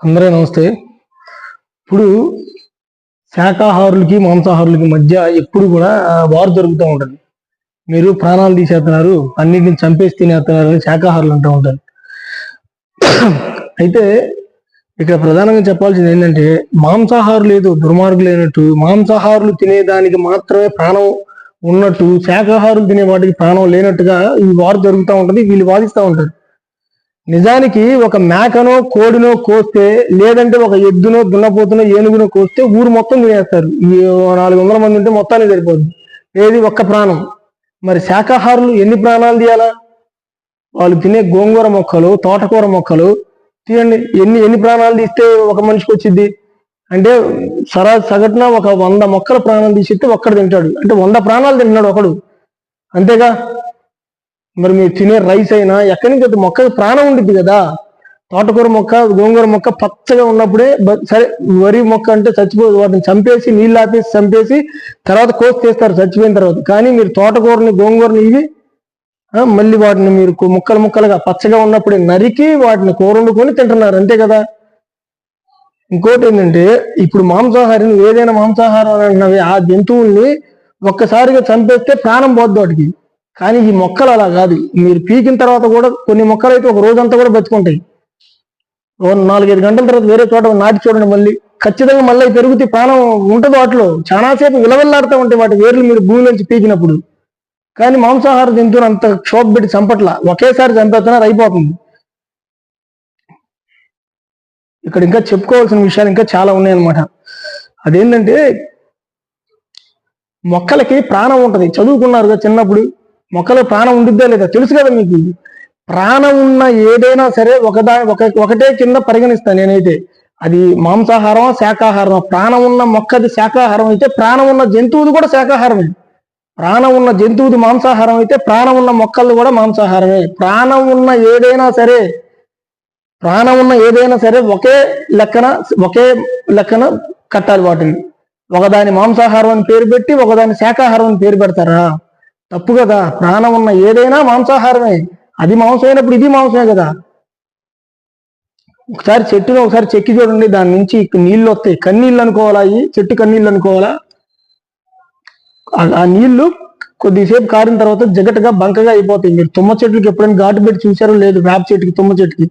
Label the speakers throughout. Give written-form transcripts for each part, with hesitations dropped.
Speaker 1: అందరూ నమస్తే. ఇప్పుడు శాకాహారులకి మాంసాహారులకి మధ్య ఎప్పుడు కూడా వారు జరుగుతూ ఉంటుంది. మీరు ప్రాణాలు తీసేస్తున్నారు, అన్నిటిని చంపేసి తినేస్తున్నారు అని శాకాహారులు అంటూ ఉంటారు. అయితే ఇక్కడ ప్రధానంగా చెప్పాల్సింది ఏంటంటే, మాంసాహారులు ఏదో దుర్మార్గులు అయినట్టు, మాంసాహారులు తినేదానికి మాత్రమే ప్రాణం ఉన్నట్టు, శాకాహారులు తినే వాటికి ప్రాణం లేనట్టుగా ఈ వారు జరుగుతూ ఉంటుంది. వీళ్ళు వాదిస్తూ ఉంటారు. నిజానికి ఒక మేకనో కోడినో కోస్తే, లేదంటే ఒక ఎద్దునో దున్నపోతునో ఏనుగునో కోస్తే ఊరు మొత్తం తినేస్తారు. ఈ 400 మంది ఉంటే మొత్తానికి సరిపోద్ది. ఏది ఒక్క ప్రాణం. మరి శాకాహారులు ఎన్ని ప్రాణాలు తీయాలా? వాళ్ళు తినే గోంగూర మొక్కలు, తోటకూర మొక్కలు తీయండి, ఎన్ని ప్రాణాలు తీస్తే ఒక మనిషికి వచ్చింది అంటే, సగటున ఒక 100 మొక్కల ప్రాణాలు తీసిస్తే ఒక్కడు తింటాడు అంటే 100 ప్రాణాలు తింటున్నాడు ఒకడు, అంతేగా? మరి మీరు తినే రైస్ అయినా ఎక్కడి నుంచి మొక్కకి ప్రాణం ఉండిద్ది కదా. తోటకూర మొక్క, గోంగూర మొక్క పచ్చగా ఉన్నప్పుడే సరే, వరి మొక్క అంటే చచ్చిపోదు, వాటిని చంపేసి నీళ్ళు ఆపేసి చంపేసి తర్వాత కోసి తీస్తారు చచ్చిపోయిన తర్వాత. కానీ మీరు తోటకూరని గోంగూరని ఇవి మళ్ళీ వాటిని మీరు ముక్కలుగా పచ్చగా ఉన్నప్పుడే నరికి వాటిని కూర వండుకొని తింటున్నారు, అంతే కదా. ఇంకోటి ఏంటంటే, ఇప్పుడు మాంసాహారిని ఏదైనా మాంసాహారం అంటున్నవి ఆ జంతువుల్ని ఒక్కసారిగా చంపేస్తే ప్రాణం పోద్ది వాటికి. కానీ ఈ మొక్కలు అలా కాదు. మీరు పీకిన తర్వాత కూడా కొన్ని మొక్కలు అయితే ఒక రోజంతా కూడా బతుకుంటాయి. 4-5 గంటల తర్వాత వేరే చోట నాటి చూడండి, మళ్ళీ ఖచ్చితంగా మళ్ళీ పెరుగుతాయి, ప్రాణం ఉంటుంది వాటిలో. చాలాసేపు విలవిల్లాడుతూ ఉంటాయి వాటి వేర్లు మీరు భూమి నుంచి పీకినప్పుడు. కానీ మాంసాహార జంతువులు అంత క్షోభ పెట్టి చంపట్ల, ఒకేసారి చంపేస్తున్నారు, అయిపోతుంది. ఇక్కడ ఇంకా చెప్పుకోవాల్సిన విషయాలు ఇంకా చాలా ఉన్నాయన్నమాట. అదేంటంటే, మొక్కలకి ప్రాణం ఉంటుంది. చదువుకున్నారుగా చిన్నప్పుడు, మొక్కలో ప్రాణం ఉండిద్దా లేదా తెలుసు కదా మీకు. ప్రాణం ఉన్న ఏదైనా సరే ఒకటే కింద పరిగణిస్తాను నేనైతే. అది మాంసాహారం శాకాహారం. ప్రాణం ఉన్న మొక్కది శాకాహారం అయితే, ప్రాణం ఉన్న జంతువుది కూడా శాకాహారమే. ప్రాణం ఉన్న జంతువుది మాంసాహారం అయితే, ప్రాణం ఉన్న మొక్కలు కూడా మాంసాహారమే. ప్రాణం ఉన్న ఏదైనా సరే ఒకే లెక్కన కట్టాలి వాటిని. ఒకదాని మాంసాహారం అని పేరు పెట్టి ఒకదాని శాకాహారం అని పేరు పెడతారా? తప్పు కదా. ప్రాణం ఉన్న ఏదైనా మాంసాహారమే. అది మాంసం అయినప్పుడు ఇది మాంసమే కదా. ఒకసారి చెట్టును చెక్కి చూడండి, దాని నుంచి నీళ్లు వస్తాయి. కన్నీళ్ళు అనుకోవాలా? ఈ చెట్టు కన్నీళ్ళు అనుకోవాలా? ఆ నీళ్లు కొద్దిసేపు కారిన తర్వాత జగటగా బంకగా అయిపోతాయి. మీరు తుమ్మ చెట్లకి ఎప్పుడైనా ఘాటు పెట్టి చూసారో లేదు? వేప చెట్టుకి, తుమ్మ చెట్టుకి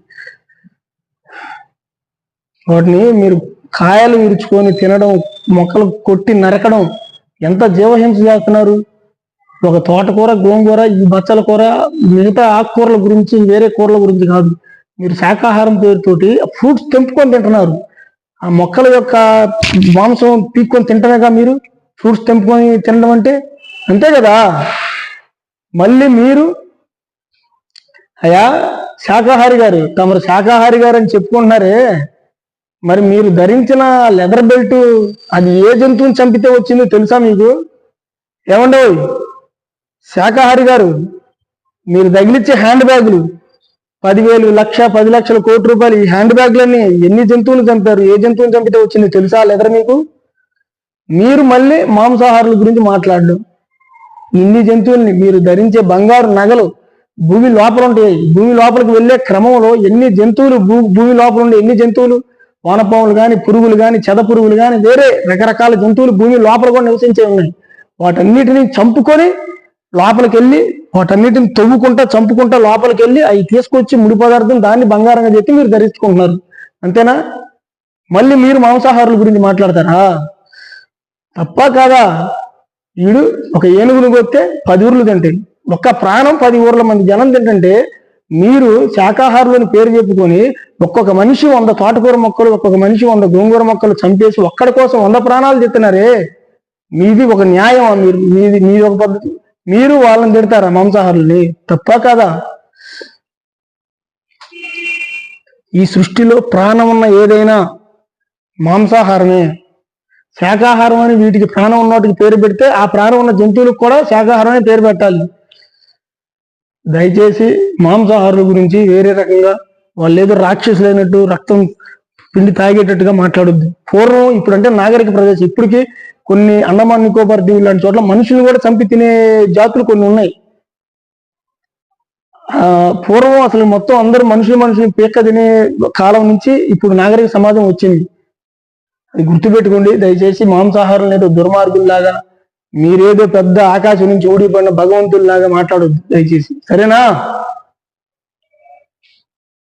Speaker 1: వాటిని మీరు కాయలు విరుచుకొని తినడం, మొక్కలు కొట్టి నరకడం, ఎంత జీవహింస చేస్తున్నారు. ఒక తోటకూర, గోంగూర, ఈ బచ్చల కూర, మిగతా ఆకుకూరల గురించి, వేరే కూరల గురించి కాదు. మీరు శాకాహారం పేరుతోటి ఫ్రూట్స్ తెంపుకొని తింటున్నారు. ఆ మొక్కల యొక్క మాంసం పీక్కొని తింటమేగా మీరు ఫ్రూట్స్ తెంపుకొని తినడం అంటే, అంతే కదా. మళ్ళీ మీరు అయ్యా శాకాహారి గారు, తమరు శాకాహారి గారు అని చెప్పుకుంటున్నారే, మరి మీరు ధరించిన లెదర్ బెల్ట్ అది ఏ జంతువుని చంపితే వచ్చిందో తెలుసా మీకు? ఏమండో శాకాహారి గారు, మీరు తగిలిచ్చే హ్యాండ్ బ్యాగులు 10,000, 1,00,000, 10 లక్షల, కోటి రూపాయలు, ఈ హ్యాండ్ బ్యాగులన్నీ ఎన్ని జంతువులు చంపారు? ఏ జంతువుని చంపితే వచ్చింది తెలుసా లెదర్ మీకు? మీరు మళ్ళీ మాంసాహారుల గురించి మాట్లాడడం. ఇన్ని జంతువుల్ని, మీరు ధరించే బంగారు నగలు భూమి లోపల ఉంటాయి. భూమి లోపలికి వెళ్ళే క్రమంలో ఎన్ని జంతువులు, భూమి లోపల ఉండే ఎన్ని జంతువులు, వానపాములు కానీ, పురుగులు కానీ, చెద పురుగులు కానీ, వేరే రకరకాల జంతువులు భూమి లోపల కూడా నివసించే ఉన్నాయి. వాటన్నిటిని చంపుకొని లోపలికి వెళ్ళి, వాటన్నిటిని చంపుకుంటా లోపలికి వెళ్ళి అవి తీసుకొచ్చి ముడి పదార్థం దాన్ని బంగారంగా చెప్పి మీరు ధరించుకుంటున్నారు, అంతేనా? మళ్ళీ మీరు మాంసాహారుల గురించి మాట్లాడతారా? తప్ప కాదా? వీడు ఒక ఏనుగును కొస్తే 10 ఊర్లు తింటాయి. ఒక్క ప్రాణం 10 ఊర్ల మంది జనం తింటుంటే, మీరు శాకాహారులని పేరు చెప్పుకొని ఒక్కొక్క మనిషి 100 తోటకూర మొక్కలు, ఒక్కొక్క మనిషి 100 గోంగూర మొక్కలు చంపేసి ఒక్కడి కోసం 100 ప్రాణాలు తింటున్నారే. మీది ఒక న్యాయం? మీది ఒక పద్ధతి? మీరు వాళ్ళని తిడతారా మాంసాహారులని? తప్ప కాదా? ఈ సృష్టిలో ప్రాణం ఉన్న ఏదైనా మాంసాహారమే. శాకాహారం అని వీటికి ప్రాణం ఉన్న వాటికి పేరు పెడితే, ఆ ప్రాణం ఉన్న జంతువులకు కూడా శాకాహారం అని పేరు పెట్టాలి. దయచేసి మాంసాహారుల గురించి వేరే రకంగా వాళ్ళు ఏదో రాక్షసులైనట్టు రక్తం పిండి తాగేటట్టుగా మాట్లాడొద్దు. పూర్వం, ఇప్పుడంటే నాగరిక ప్రదేశం, ఇప్పటికీ కొన్ని అండమాన్ నికోబార్ దీవులు లాంటి చోట్ల మనుషులు కూడా చంపి తినే జాతులు కొన్ని ఉన్నాయి. పూర్వం అసలు మొత్తం అందరూ మనుషులు పీక్క తినే కాలం నుంచి ఇప్పుడు నాగరిక సమాజం వచ్చింది. అది గుర్తుపెట్టుకోండి దయచేసి. మాంసాహారం లేదు దుర్మార్గుల్లాగా, మీరేదో పెద్ద ఆకాశం నుంచి ఊడిపడిన భగవంతుల్లాగా మాట్లాడొద్దు దయచేసి, సరేనా?